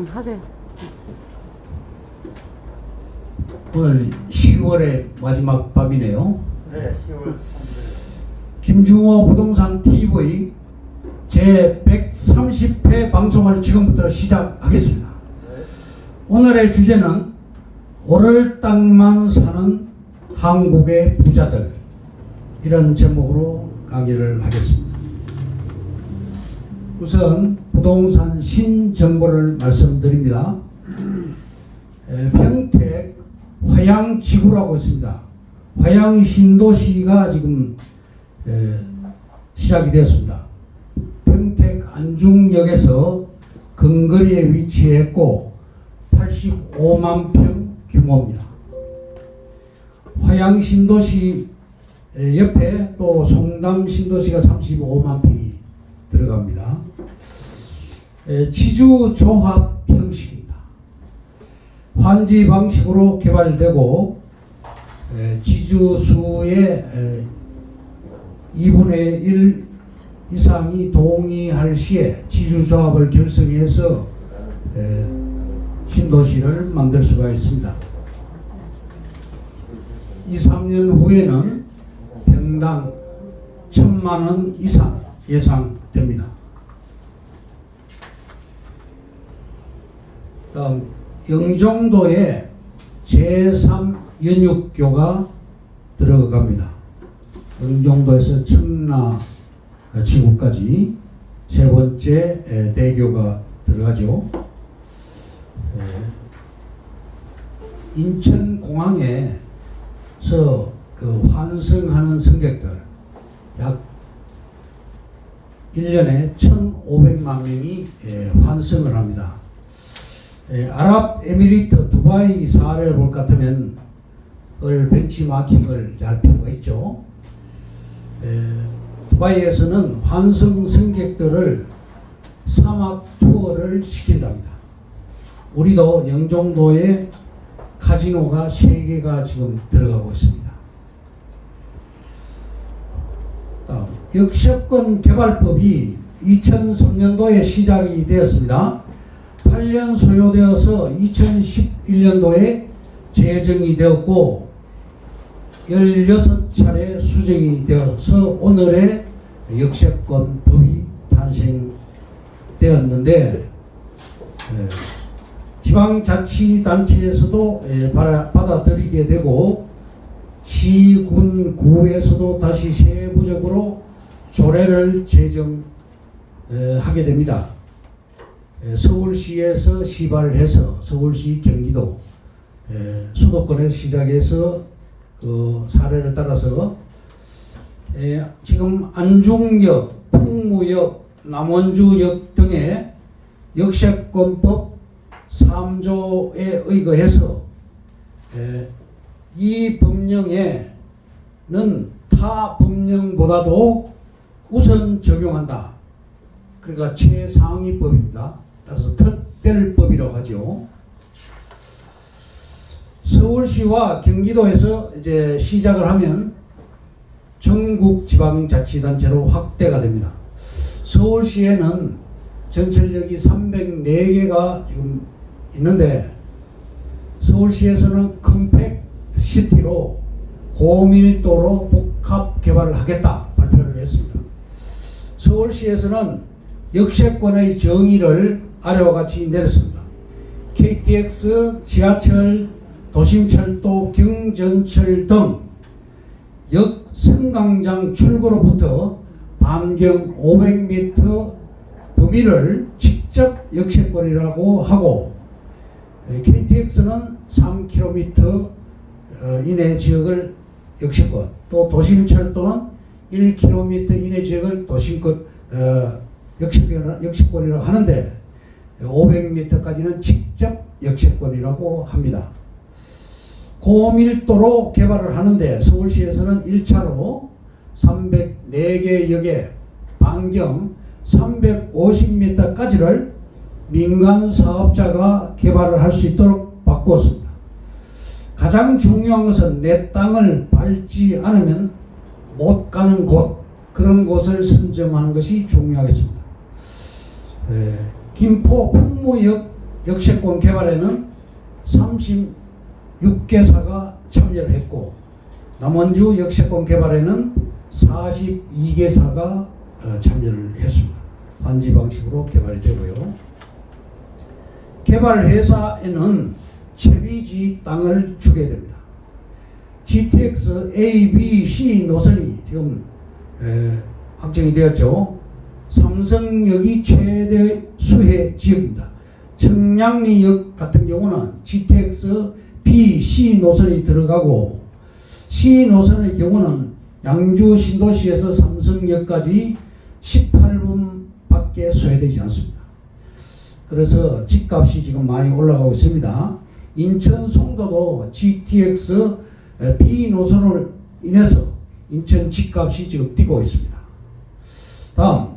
하세요. 오늘 10월의 마지막 밤이네요. 네, 10월 3일. 김중호 부동산 TV 제 130회 방송을 지금부터 시작하겠습니다. 네. 오늘의 주제는 오를 땅만 사는 한국의 부자들, 이런 제목으로 강의를 하겠습니다. 우선 부동산 신정보를 말씀드립니다. 평택 화양지구라고 있습니다. 화양신도시가 지금 시작이 되었습니다. 평택 안중역에서 근거리에 위치했고 85만 평 규모입니다. 화양신도시 옆에 또 송담신도시가 35만 평이 들어갑니다. 지주조합 형식입니다. 환지 방식으로 개발되고 지주수의 2분의 1 이상이 동의할 시에 지주조합을 결성해서 신도시를 만들 수가 있습니다. 2, 3년 후에는 평당 1,000만원 이상 예상됩니다. 다음 영종도에 제3연육교가 들어갑니다. 영종도에서 청라지구까지 세 번째 대교가 들어가죠. 인천공항에서 그 환승하는 승객들 약 1년에 1,500만 명이 환승을 합니다. 아랍에미리트 두바이 사례를 볼 것 같으면 그걸 벤치마킹을 할 필요가 있죠. 두바이에서는 환승 승객들을 사막 투어를 시킨답니다. 우리도 영종도에 카지노가 3개가 지금 들어가고 있습니다. 역세권 개발법이 2003년도에 시작이 되었습니다. 8년 소요되어서 2011년도에 제정이 되었고 16차례 수정이 되어서 오늘의 역세권법이 탄생되었는데 지방자치단체에서도 받아들이게 되고 시군구에서도 다시 세부적으로 조례를 제정하게 됩니다. 서울시에서 시발해서 서울시, 경기도, 수도권에서 시작해서 그 사례를 따라서 지금 안중역, 풍무역, 남원주역 등의 역세권법 3조에 의거해서 이 법령에는 타 법령보다도 우선 적용한다. 그러니까 최상위법입니다. 따라서 특별법이라고 하죠. 서울시와 경기도에서 이제 시작을 하면 전국 지방자치단체로 확대가 됩니다. 서울시에는 전철역이 304개가 지금 있는데 서울시에서는 컴팩트시티로 고밀도로 복합 개발을 하겠다 발표를 했습니다. 서울시에서는 역세권의 정의를 아래와 같이 내렸습니다. KTX, 지하철, 도심철도, 경전철 등 역 승강장 출구로부터 반경 500m 범위를 직접 역세권이라고 하고 KTX는 3km 이내 지역을 역세권, 또 도심철도는 1km 이내 지역을 역세권이라고 하는데 500m까지는 직접 역세권이라고 합니다. 고밀도로 개발을 하는데 서울시에서는 1차로 304개 역에 반경 350m까지를 민간 사업자가 개발을 할 수 있도록 바꾸었습니다. 가장 중요한 것은 내 땅을 밟지 않으면 못 가는 곳, 그런 곳을 선점하는 것이 중요하겠습니다. 김포 풍무역 역세권 개발에는 36개사가 참여를 했고, 남원주 역세권 개발에는 42개사가 참여를 했습니다. 반지 방식으로 개발이 되고요. 개발 회사에는 채비지 땅을 주게 됩니다. GTX A, B, C 노선이 지금 확정이 되었죠. 삼성역이 최대 수혜 지역입니다. 청량리역 같은 경우는 GTX B, C 노선이 들어가고, C 노선의 경우는 양주 신도시에서 삼성역까지 18분밖에 소요되지 않습니다. 그래서 집값이 지금 많이 올라가고 있습니다. 인천 송도도 GTX B 노선으로 인해서 인천 집값이 지금 뛰고 있습니다. 다음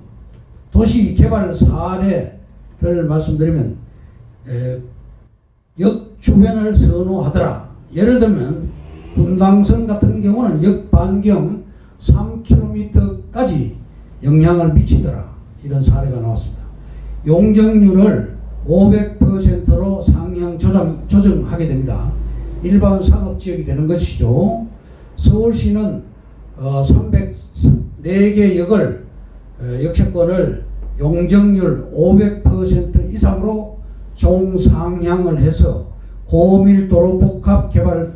도시 개발 사례를 말씀드리면, 역 주변을 선호하더라. 예를 들면 분당선 같은 경우는 역 반경 3km까지 영향을 미치더라. 이런 사례가 나왔습니다. 용적률을 500%로 상향 조정하게 됩니다. 일반 상업지역이 되는 것이죠. 서울시는 304개 역을 역세권을 용적률 500% 이상으로 종상향을 해서 고밀도로 복합 개발하게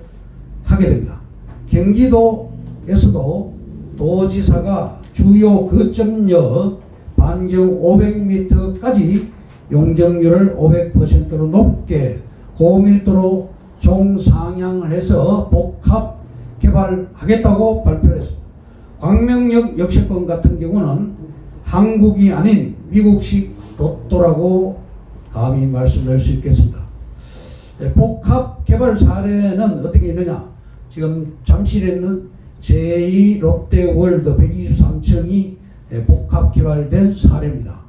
됩니다. 경기도에서도 도지사가 주요 거점역 반경 500m까지 용적률을 500%로 높게 고밀도로 종상향을 해서 복합 개발하겠다고 발표를 했습니다. 광명역 역세권 같은 경우는 한국이 아닌 미국식 로또라고 감히 말씀드릴 수 있겠습니다. 복합 개발 사례는 어떻게 있느냐? 지금 잠실에는 제2 롯데월드 123층이 복합 개발된 사례입니다.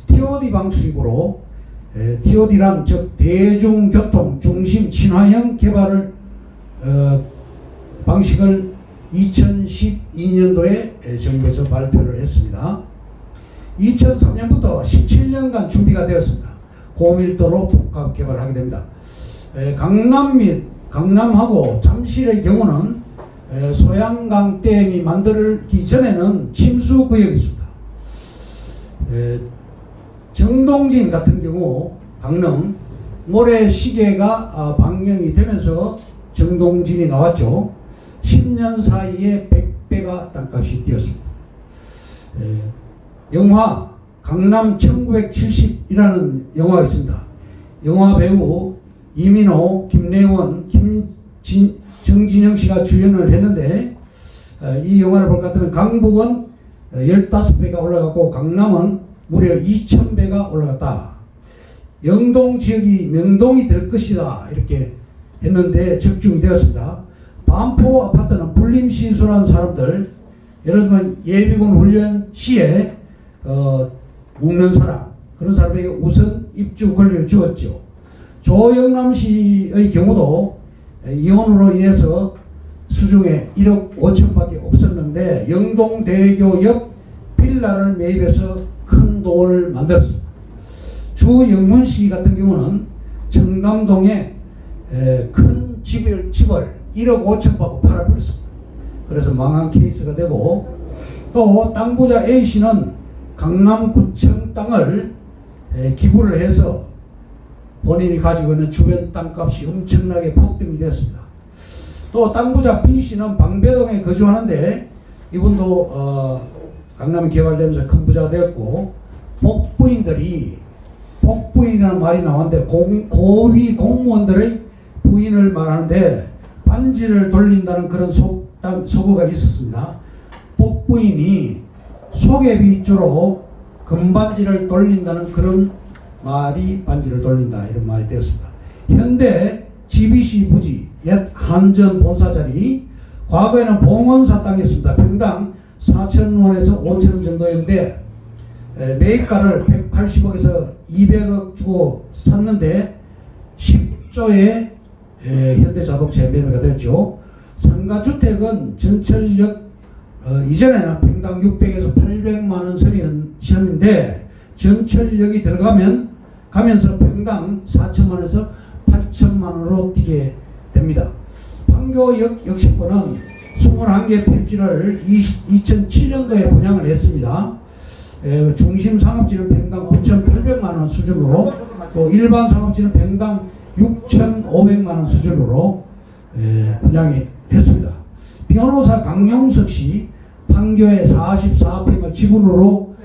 TOD 방식으로, TOD란 즉 대중교통 중심 친화형 개발을 방식을 2012년도에 정부에서 발표를 했습니다. 2003년부터 17년간 준비가 되었습니다. 고밀도로 복합 개발을 하게 됩니다. 강남 및 강남하고 잠실의 경우는 소양강 댐이 만들기 전에는 침수 구역이 있습니다. 정동진 같은 경우 강릉 모래시계가 방영이 되면서 정동진이 나왔죠. 10년 사이에 100배가 땅값이 뛰었습니다. 영화 강남 1970이라는 영화가 있습니다. 영화 배우 이민호, 김래원, 정진영 씨가 주연을 했는데, 이 영화를 볼 것 같으면 강북은 15배가 올라갔고 강남은 무려 2000배가 올라갔다. 영동 지역이 명동이 될 것이다 이렇게 했는데 적중이 되었습니다. 반포 아파트는 불림시술한 사람들, 예를 들면 예비군 훈련 시에 묵는 사람, 그런 사람에게 우선 입주 권리를 주었죠. 조영남시의 경우도 이혼으로 인해서 수중에 1억 5천밖에 없었는데 영동대교 옆 빌라를 매입해서 큰 돈을 만들었습니다. 주영훈씨 같은 경우는 청담동에 큰 집을 1억 5천 받고 팔아버렸습니다. 그래서 망한 케이스가 되고, 또 땅 부자 A씨는 강남구청 땅을 기부를 해서 본인이 가지고 있는 주변 땅값이 엄청나게 폭등이 되었습니다. 또 땅 부자 B씨는 방배동에 거주하는데 이분도 강남이 개발되면서 큰 부자가 되었고, 복부인이라는 말이 나왔는데 고위 공무원들의 부인을 말하는데 반지를 돌린다는 그런 속어가 있었습니다. 복부인이 소개비주로 금반지를 돌린다는 그런 말이 반지를 돌린다 이런 말이 되었습니다. 현대 GBC 부지 옛 한전 본사 자리, 과거에는 봉원사 땅이었습니다. 평당 4,000원에서 5,000원 정도였는데 매입가를 180억에서 200억 주고 샀는데 10조에 현대자동차에 매매가 되었죠. 상가주택은 전철역 이전에는 평당 600에서 800만원 선이었는데 전철역이 들어가면 가면서 평당 4천만원에서 8천만원으로 뛰게 됩니다. 판교 역세권은 21개 필지를 2007년도에 분양을 했습니다. 중심 상업지는 평당 9,800만원 수준으로, 또 일반 상업지는 평당 6,500만원 수준으로 분양이 했습니다. 변호사 강용석 씨 판교에 44평을 지분으로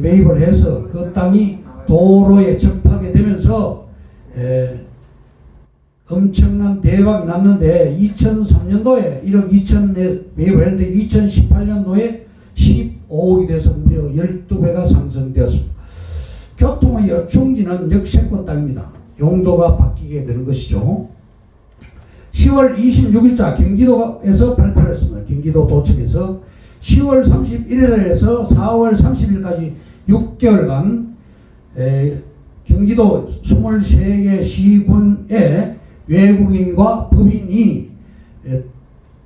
매입을 해서 그 땅이 도로에 접하게 되면서 엄청난 대박이 났는데 2003년도에 1억 2천에 매입을 했는데 2018년도에 15억이 돼서 무려 12배가 상승되었습니다. 교통의 여충지는 역세권 땅입니다. 용도가 바뀌게 되는 것이죠. 10월 26일자 경기도에서 발표를 했습니다. 경기도 도청에서 10월 31일에서 4월 30일까지 6개월간 경기도 23개 시군에 외국인과 법인이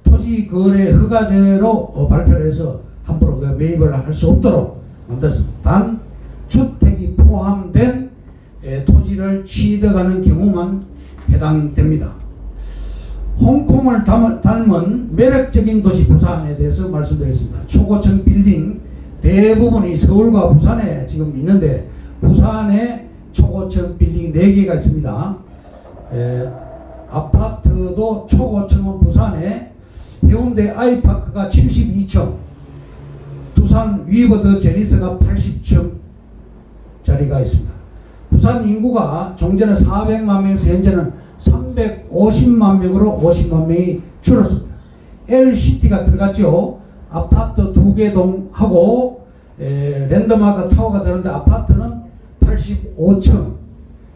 토지거래 허가제로 발표를 해서 함부로 매입을 할 수 없도록 만들었습니다. 단 주택이 포함된 토지를 취득하는 경우만 해당됩니다. 홍콩을 닮은 매력적인 도시 부산에 대해서 말씀드리겠습니다. 초고층 빌딩 대부분이 서울과 부산에 지금 있는데 부산에 초고층 빌딩이 4개가 있습니다. 아파트도 초고층은 부산에 해운대 아이파크가 72층, 두산 위버드 제니스가 80층짜리가 있습니다. 부산 인구가 종전에 400만 명에서 현재는 350만 명으로 50만 명이 줄었습니다. LCT가 들어갔죠. 아파트 2개 동하고 랜드마크 타워가 들었는데 아파트는 85층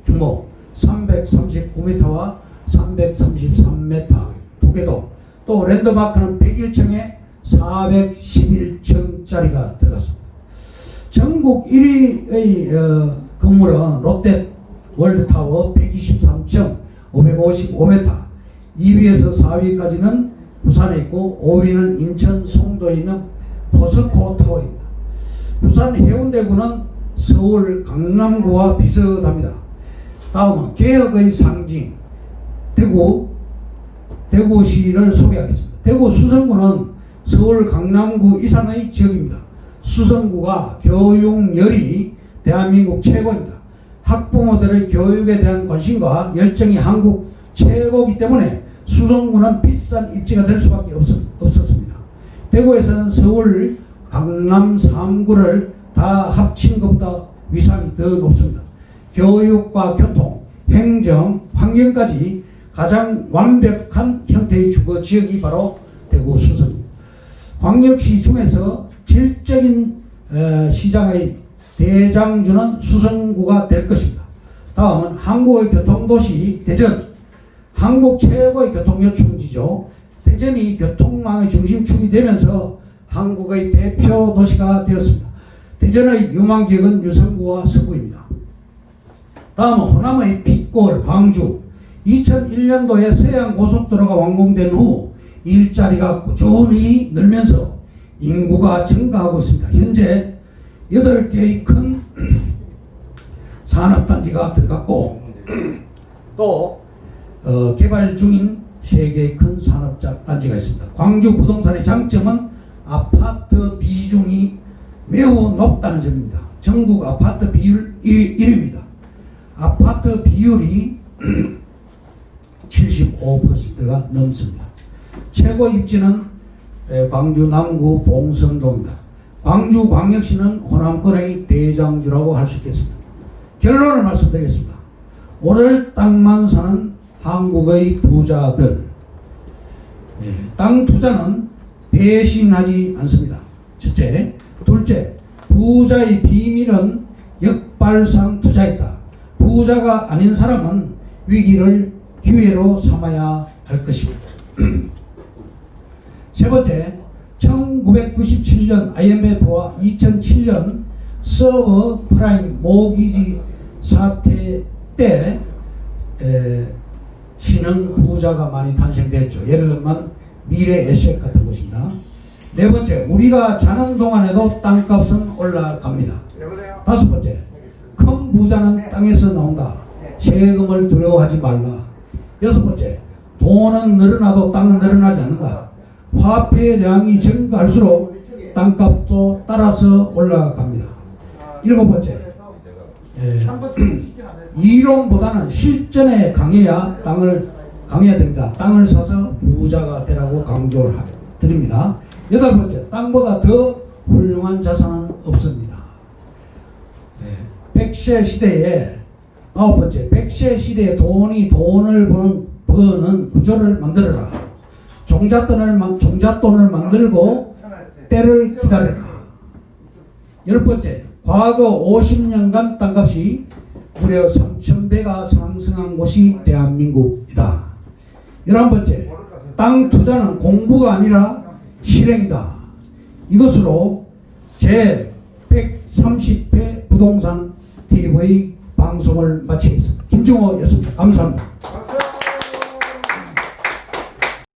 규모 339m와 333m 2개도, 또 랜드마크는 101층에 411층짜리가 들어갔습니다. 전국 1위의 건물은 롯데 월드타워 123층 555m, 2위에서 4위까지는 부산에 있고 5위는 인천 송도에 있는 포스코 타워입니다. 부산 해운대구는 서울 강남구와 비슷합니다. 다음은 개혁의 상징 대구시를 소개하겠습니다. 대구 수성구는 서울 강남구 이상의 지역입니다. 수성구가 교육열이 대한민국 최고입니다. 학부모들의 교육에 대한 관심과 열정이 한국 최고이기 때문에 수성구는 비싼 입지가 될 수밖에 없었습니다. 대구에서는 서울, 강남 3구를 다 합친 것보다 위상이 더 높습니다. 교육과 교통, 행정, 환경까지 가장 완벽한 형태의 주거 지역이 바로 대구 수성입니다. 광역시 중에서 질적인 시장의 대장주는 수성구가 될 것입니다. 다음은 한국의 교통도시 대전. 한국 최고의 교통요충지죠. 대전이 교통망의 중심축이 되면서 한국의 대표 도시가 되었습니다. 대전의 유망지역은 유성구와 서구입니다. 다음은 호남의 핏골 광주. 2001년도에 서해안고속도로가 완공된 후 일자리가 꾸준히 늘면서 인구가 증가하고 있습니다. 현재 8개의 큰 산업단지가 들어갔고 또 개발 중인 3개의 큰 산업단지가 있습니다. 광주 부동산의 장점은 아파트 비중이 매우 높다는 점입니다. 전국 아파트 비율 1위입니다. 아파트 비율이 75%가 넘습니다. 최고 입지는 광주 남구 봉성동입니다. 광주광역시는 호남권의 대장주라고 할 수 있겠습니다. 결론을 말씀드리겠습니다. 오늘 땅만 사는 한국의 부자들, 땅 투자는 배신하지 않습니다. 첫째. 둘째, 부자의 비밀은 역발상 투자했다. 부자가 아닌 사람은 위기를 기회로 삼아야 할 것입니다. 세 번째, 1997년 IMF와 2007년 서브프라임 모기지 사태 때 신흥 부자가 많이 탄생됐죠. 예를 들면 미래 에셋 같은 것입니다. 네 번째, 우리가 자는 동안에도 땅값은 올라갑니다. 다섯 번째, 큰 부자는 땅에서 나온다. 세금을 두려워하지 말라. 여섯 번째, 돈은 늘어나도 땅은 늘어나지 않는다. 화폐량이 증가할수록 땅값도 따라서 올라갑니다. 일곱 번째, 이론보다는 실전에 강해야 됩니다. 땅을 사서 부자가 되라고 강조를 드립니다. 여덟 번째, 땅보다 더 훌륭한 자산은 없습니다. 백세 시대에 아홉 번째, 백세 시대에 돈을 버는 구조를 만들어라. 종잣돈을 만들고 때를 기다려라. 열 번째, 과거 50년간 땅값이 무려 3,000배가 상승한 곳이 대한민국이다. 11번째, 땅 투자는 공부가 아니라 실행이다. 이것으로 제 130회 부동산 TV 방송을 마치겠습니다. 김중호였습니다. 감사합니다.